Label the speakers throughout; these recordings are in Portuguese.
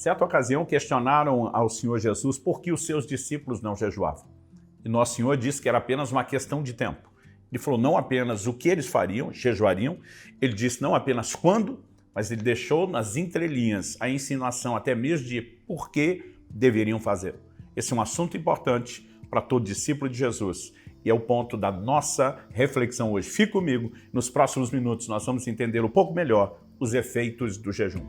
Speaker 1: Certa ocasião questionaram ao Senhor Jesus por que os seus discípulos não jejuavam. E Nosso Senhor disse que era apenas uma questão de tempo. Ele falou não apenas o que eles fariam, jejuariam, ele disse não apenas quando, mas ele deixou nas entrelinhas a insinuação até mesmo de por que deveriam fazer. Esse é um assunto importante para todo discípulo de Jesus e é o ponto da nossa reflexão hoje. Fique comigo, nos próximos minutos nós vamos entender um pouco melhor os efeitos do jejum.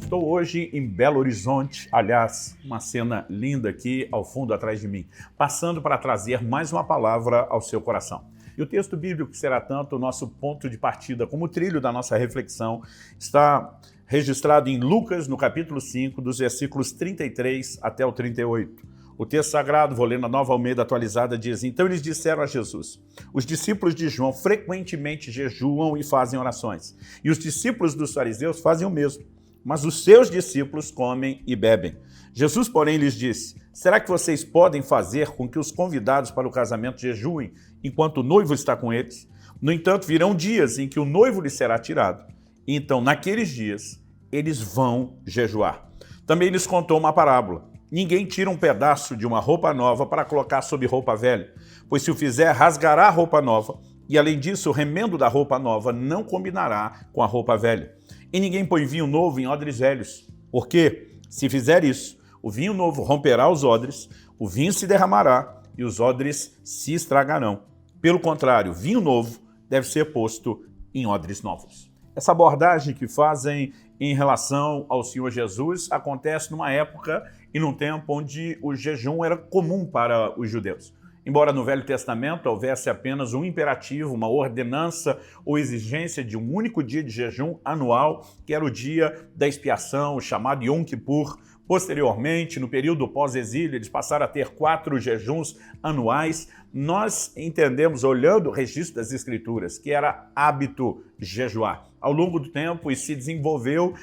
Speaker 1: Estou hoje em Belo Horizonte, aliás, uma cena linda aqui ao fundo atrás de mim, passando para trazer mais uma palavra ao seu coração. E o texto bíblico, que será tanto o nosso ponto de partida como o trilho da nossa reflexão, está registrado em Lucas, no capítulo 5, dos versículos 33 até o 38. O texto sagrado, vou ler na Nova Almeida Atualizada, diz: então eles disseram a Jesus, os discípulos de João frequentemente jejuam e fazem orações, e os discípulos dos fariseus fazem o mesmo. Mas os seus discípulos comem e bebem. Jesus, porém, lhes disse, será que vocês podem fazer com que os convidados para o casamento jejuem enquanto o noivo está com eles? No entanto, virão dias em que o noivo lhes será tirado. E então, naqueles dias, eles vão jejuar. Também lhes contou uma parábola. Ninguém tira um pedaço de uma roupa nova para colocar sob roupa velha, pois se o fizer, rasgará a roupa nova, e além disso, o remendo da roupa nova não combinará com a roupa velha. E ninguém põe vinho novo em odres velhos, porque, se fizer isso, o vinho novo romperá os odres, o vinho se derramará e os odres se estragarão. Pelo contrário, vinho novo deve ser posto em odres novos. Essa abordagem que fazem em relação ao Senhor Jesus acontece numa época e num tempo onde o jejum era comum para os judeus. Embora no Velho Testamento houvesse apenas um imperativo, uma ordenança ou exigência de um único dia de jejum anual, que era o dia da expiação, o chamado Yom Kippur. Posteriormente, no período pós-exílio, eles passaram a ter 4 jejuns anuais. Nós entendemos, olhando o registro das Escrituras, que era hábito jejuar. Ao longo do tempo, isso se desenvolveu,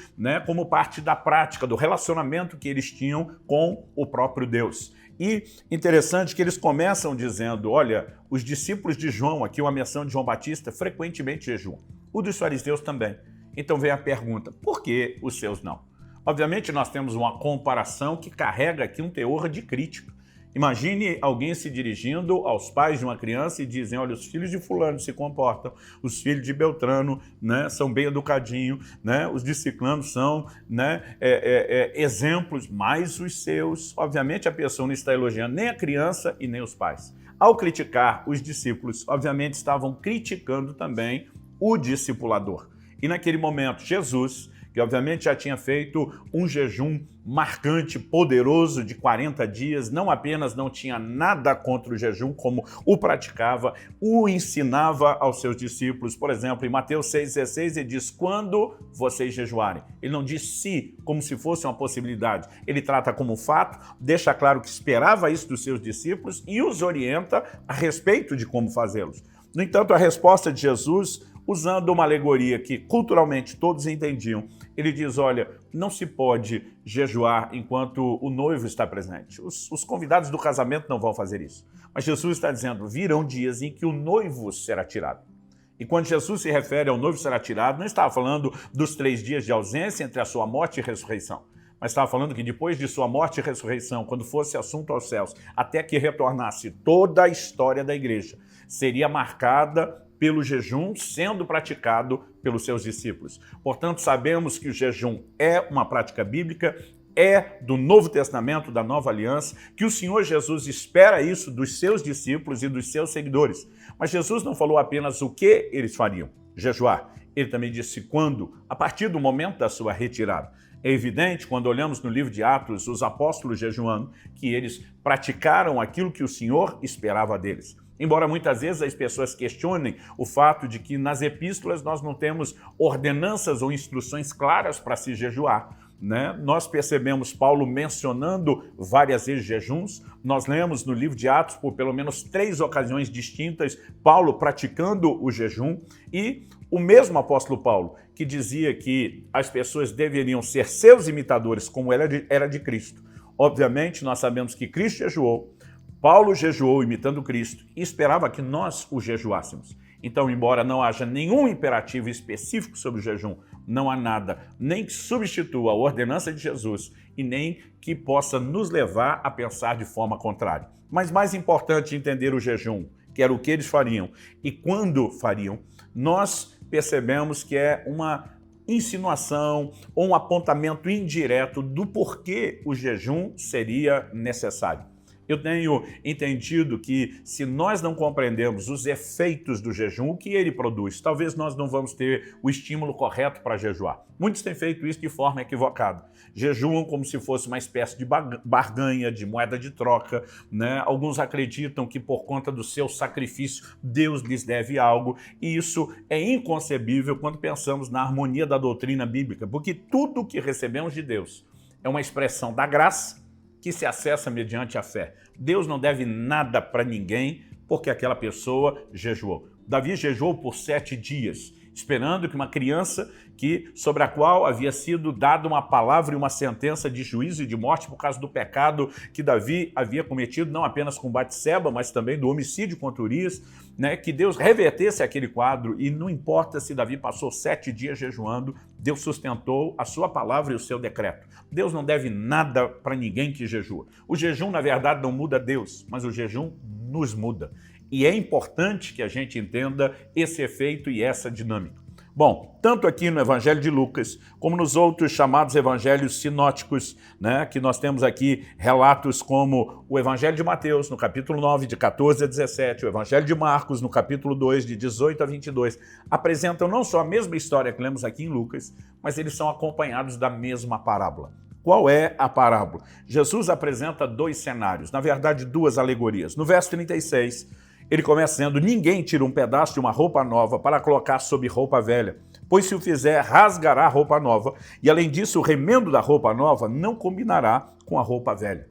Speaker 1: como parte da prática, do relacionamento que eles tinham com o próprio Deus. E interessante que eles começam dizendo, olha, os discípulos de João, aqui uma menção de João Batista, frequentemente jejuam. O dos fariseus também. Então vem a pergunta, por que os seus não? Obviamente nós temos uma comparação que carrega aqui um teor de crítica. Imagine alguém se dirigindo aos pais de uma criança e dizem, olha, os filhos de fulano se comportam, os filhos de Beltrano são bem educadinhos, os de Ciclano são exemplos, mas os seus, obviamente a pessoa não está elogiando nem a criança e nem os pais. Ao criticar os discípulos, obviamente estavam criticando também o discipulador. E naquele momento, Jesus, que obviamente já tinha feito um jejum marcante, poderoso de 40 dias, não apenas não tinha nada contra o jejum, como o praticava, o ensinava aos seus discípulos. Por exemplo, em Mateus 6,16, ele diz, quando vocês jejuarem. Ele não diz se, como se fosse uma possibilidade. Ele trata como fato, deixa claro que esperava isso dos seus discípulos e os orienta a respeito de como fazê-los. No entanto, a resposta de Jesus, usando uma alegoria que culturalmente todos entendiam, ele diz, olha, não se pode jejuar enquanto o noivo está presente. Os convidados do casamento não vão fazer isso. Mas Jesus está dizendo, virão dias em que o noivo será tirado. E quando Jesus se refere ao noivo será tirado, não estava falando dos 3 dias de ausência entre a sua morte e ressurreição. Mas estava falando que depois de sua morte e ressurreição, quando fosse assunto aos céus, até que retornasse, toda a história da igreja seria marcada pelo jejum sendo praticado pelos seus discípulos. Portanto, sabemos que o jejum é uma prática bíblica, é do Novo Testamento, da Nova Aliança, que o Senhor Jesus espera isso dos seus discípulos e dos seus seguidores. Mas Jesus não falou apenas o que eles fariam, jejuar. Ele também disse quando, a partir do momento da sua retirada. É evidente, quando olhamos no livro de Atos, os apóstolos jejuando, que eles praticaram aquilo que o Senhor esperava deles. Embora muitas vezes as pessoas questionem o fato de que nas epístolas nós não temos ordenanças ou instruções claras para se jejuar. Nós percebemos Paulo mencionando várias vezes jejuns, nós lemos no livro de Atos por pelo menos 3 ocasiões distintas Paulo praticando o jejum e o mesmo apóstolo Paulo que dizia que as pessoas deveriam ser seus imitadores como era de Cristo. Obviamente nós sabemos que Cristo jejuou, Paulo jejuou imitando Cristo e esperava que nós o jejuássemos. Então, embora não haja nenhum imperativo específico sobre o jejum, não há nada nem que substitua a ordenança de Jesus e nem que possa nos levar a pensar de forma contrária. Mas mais importante entender o jejum, que era o que eles fariam e quando fariam, nós percebemos que é uma insinuação ou um apontamento indireto do porquê o jejum seria necessário. Eu tenho entendido que se nós não compreendemos os efeitos do jejum, o que ele produz, talvez nós não vamos ter o estímulo correto para jejuar. Muitos têm feito isso de forma equivocada. Jejuam como se fosse uma espécie de barganha, de moeda de troca, né? Alguns acreditam que por conta do seu sacrifício, Deus lhes deve algo, e isso é inconcebível quando pensamos na harmonia da doutrina bíblica, porque tudo o que recebemos de Deus é uma expressão da graça que se acessa mediante a fé. Deus não deve nada para ninguém porque aquela pessoa jejuou. Davi jejuou por 7 dias, esperando que uma criança sobre a qual havia sido dada uma palavra e uma sentença de juízo e de morte por causa do pecado que Davi havia cometido, não apenas com Batseba, mas também do homicídio contra Urias, né, que Deus revertesse aquele quadro, e não importa se Davi passou 7 dias jejuando, Deus sustentou a sua palavra e o seu decreto. Deus não deve nada para ninguém que jejua. O jejum, na verdade, não muda Deus, mas o jejum nos muda. E é importante que a gente entenda esse efeito e essa dinâmica. Bom, tanto aqui no Evangelho de Lucas, como nos outros chamados evangelhos sinóticos, né, que nós temos aqui relatos como o Evangelho de Mateus, no capítulo 9, de 14 a 17, o Evangelho de Marcos, no capítulo 2, de 18 a 22, apresentam não só a mesma história que lemos aqui em Lucas, mas eles são acompanhados da mesma parábola. Qual é a parábola? Jesus apresenta 2 cenários, na verdade 2 alegorias. No verso 36, ele começa dizendo: ninguém tira um pedaço de uma roupa nova para colocar sobre roupa velha, pois se o fizer, rasgará a roupa nova, e além disso, o remendo da roupa nova não combinará com a roupa velha.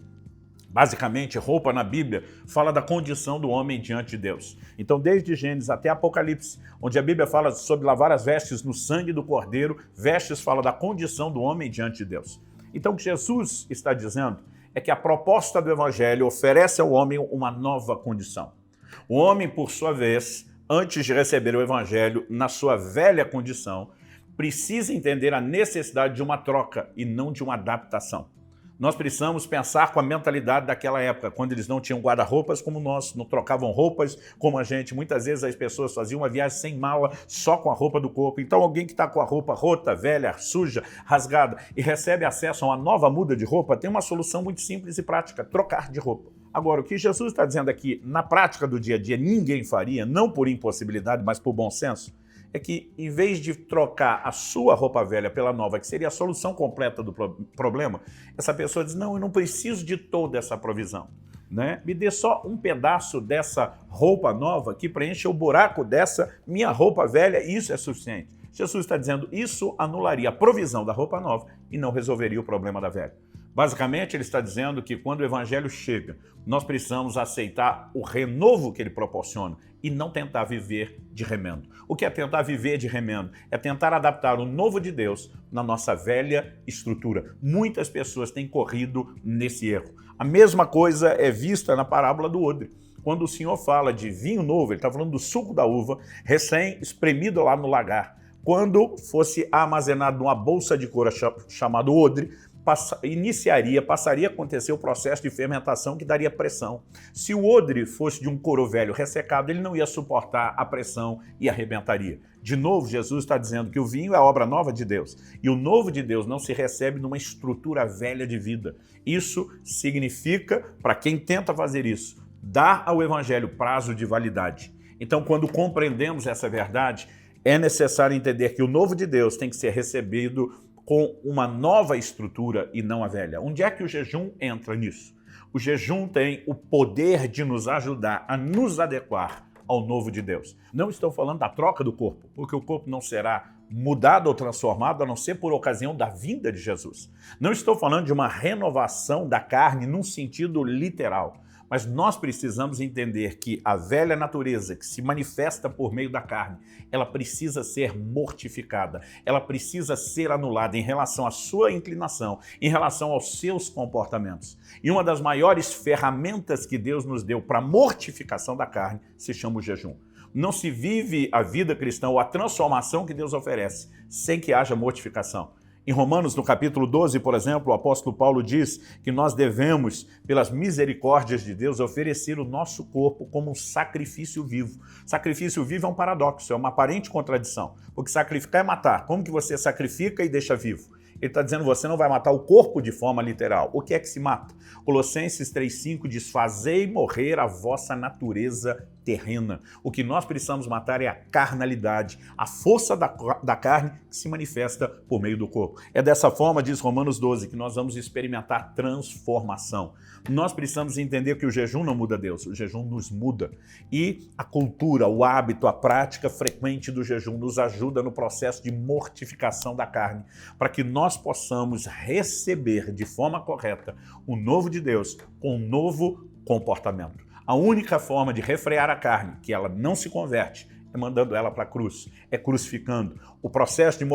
Speaker 1: Basicamente, roupa na Bíblia fala da condição do homem diante de Deus. Então, desde Gênesis até Apocalipse, onde a Bíblia fala sobre lavar as vestes no sangue do Cordeiro, vestes fala da condição do homem diante de Deus. Então, o que Jesus está dizendo é que a proposta do Evangelho oferece ao homem uma nova condição. O homem, por sua vez, antes de receber o Evangelho na sua velha condição, precisa entender a necessidade de uma troca e não de uma adaptação. Nós precisamos pensar com a mentalidade daquela época, quando eles não tinham guarda-roupas como nós, não trocavam roupas como a gente. Muitas vezes as pessoas faziam uma viagem sem mala, só com a roupa do corpo. Então alguém que está com a roupa rota, velha, suja, rasgada e recebe acesso a uma nova muda de roupa, tem uma solução muito simples e prática: trocar de roupa. Agora, o que Jesus está dizendo aqui, na prática do dia a dia, ninguém faria, não por impossibilidade, mas por bom senso, é que, em vez de trocar a sua roupa velha pela nova, que seria a solução completa do problema, essa pessoa diz: não, eu não preciso de toda essa provisão, né? Me dê só um pedaço dessa roupa nova que preencha o buraco dessa minha roupa velha, e isso é suficiente. Jesus está dizendo: isso anularia a provisão da roupa nova e não resolveria o problema da velha. Basicamente, ele está dizendo que quando o Evangelho chega, nós precisamos aceitar o renovo que ele proporciona e não tentar viver de remendo. O que é tentar viver de remendo? É tentar adaptar o novo de Deus na nossa velha estrutura. Muitas pessoas têm corrido nesse erro. A mesma coisa é vista na parábola do odre. Quando o Senhor fala de vinho novo, ele está falando do suco da uva, recém-espremido lá no lagar. Quando fosse armazenado numa bolsa de couro chamada odre, passaria a acontecer o processo de fermentação que daria pressão. Se o odre fosse de um couro velho ressecado, ele não ia suportar a pressão e arrebentaria. De novo, Jesus está dizendo que o vinho é a obra nova de Deus. E o novo de Deus não se recebe numa estrutura velha de vida. Isso significa, para quem tenta fazer isso, dar ao Evangelho prazo de validade. Então, quando compreendemos essa verdade, é necessário entender que o novo de Deus tem que ser recebido com uma nova estrutura e não a velha. Onde é que o jejum entra nisso? O jejum tem o poder de nos ajudar a nos adequar ao novo de Deus. Não estou falando da troca do corpo, porque o corpo não será mudado ou transformado a não ser por ocasião da vinda de Jesus. Não estou falando de uma renovação da carne num sentido literal, Mas nós precisamos entender que a velha natureza que se manifesta por meio da carne, ela precisa ser mortificada, ela precisa ser anulada em relação à sua inclinação, em relação aos seus comportamentos. E uma das maiores ferramentas que Deus nos deu para a mortificação da carne se chama o jejum. Não se vive a vida cristã ou a transformação que Deus oferece sem que haja mortificação. Em Romanos, no capítulo 12, por exemplo, o apóstolo Paulo diz que nós devemos, pelas misericórdias de Deus, oferecer o nosso corpo como um sacrifício vivo. Sacrifício vivo é um paradoxo, é uma aparente contradição, porque sacrificar é matar. Como que você sacrifica e deixa vivo? Ele está dizendo, você não vai matar o corpo de forma literal. O que é que se mata? Colossenses 3,5 diz, fazei morrer a vossa natureza terrena. O que nós precisamos matar é a carnalidade, a força da carne que se manifesta por meio do corpo. É dessa forma, diz Romanos 12, que nós vamos experimentar transformação. Nós precisamos entender que o jejum não muda Deus, o jejum nos muda. E a cultura, o hábito, a prática frequente do jejum nos ajuda no processo de mortificação da carne, para que nós possamos receber de forma correta o novo de Deus com um novo comportamento. A única forma de refrear a carne, que ela não se converte, é mandando ela para a cruz, é crucificando. O processo de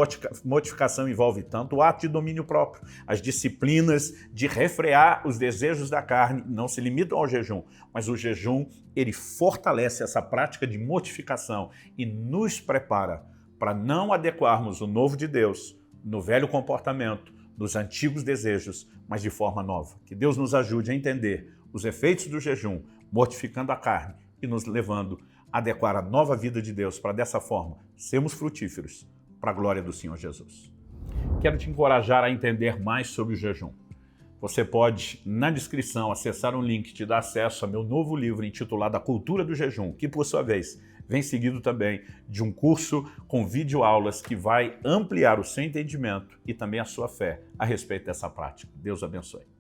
Speaker 1: mortificação envolve tanto o ato de domínio próprio, as disciplinas de refrear os desejos da carne não se limitam ao jejum, mas o jejum, ele fortalece essa prática de mortificação e nos prepara para não adequarmos o novo de Deus no velho comportamento, nos antigos desejos, mas de forma nova. Que Deus nos ajude a entender os efeitos do jejum, mortificando a carne e nos levando a adequar a nova vida de Deus para, dessa forma, sermos frutíferos para a glória do Senhor Jesus. Quero te encorajar a entender mais sobre o jejum. Você pode, na descrição, acessar um link que te dá acesso ao meu novo livro intitulado A Cultura do Jejum, que, por sua vez, vem seguido também de um curso com videoaulas que vai ampliar o seu entendimento e também a sua fé a respeito dessa prática. Deus abençoe.